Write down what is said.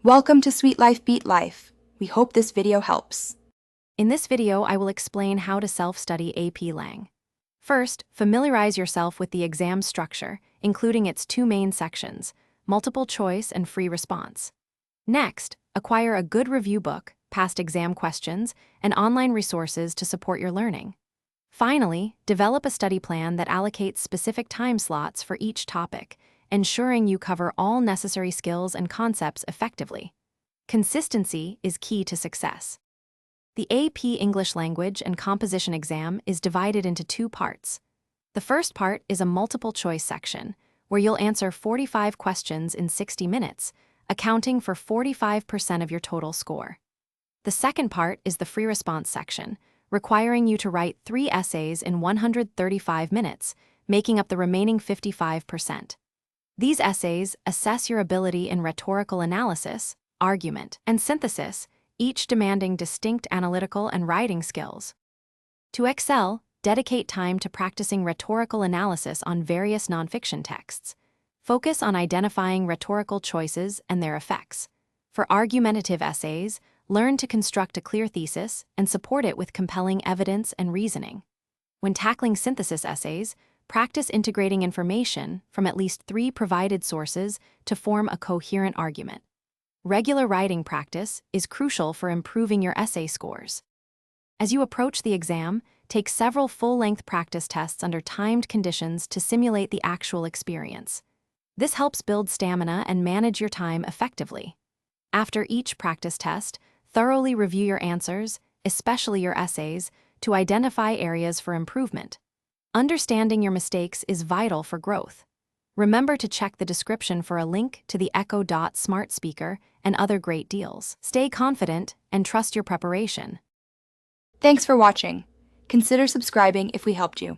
Welcome to Sweet Life Beat Life. We hope this video helps. In this video, I will explain how to self-study AP Lang. First, familiarize yourself with the exam structure, including its two main sections, multiple choice and free response. Next, acquire a good review book, past exam questions, and online resources to support your learning. Finally, develop a study plan that allocates specific time slots for each topic, ensuring you cover all necessary skills and concepts effectively. Consistency is key to success. The AP English Language and Composition exam is divided into two parts. The first part is a multiple-choice section, where you'll answer 45 questions in 60 minutes, accounting for 45% of your total score. The second part is the free response section, requiring you to write 3 essays in 135 minutes, making up the remaining 55%. These essays assess your ability in rhetorical analysis, argument, and synthesis, each demanding distinct analytical and writing skills. To excel, dedicate time to practicing rhetorical analysis on various nonfiction texts. Focus on identifying rhetorical choices and their effects. For argumentative essays, learn to construct a clear thesis and support it with compelling evidence and reasoning. When tackling synthesis essays, practice integrating information from at least 3 provided sources to form a coherent argument. Regular writing practice is crucial for improving your essay scores. As you approach the exam, take several full-length practice tests under timed conditions to simulate the actual experience. This helps build stamina and manage your time effectively. After each practice test, thoroughly review your answers, especially your essays, to identify areas for improvement. Understanding your mistakes is vital for growth. Remember to check the description for a link to the Echo Dot smart speaker and other great deals. Stay confident and trust your preparation. Thanks for watching. Consider subscribing if we helped you.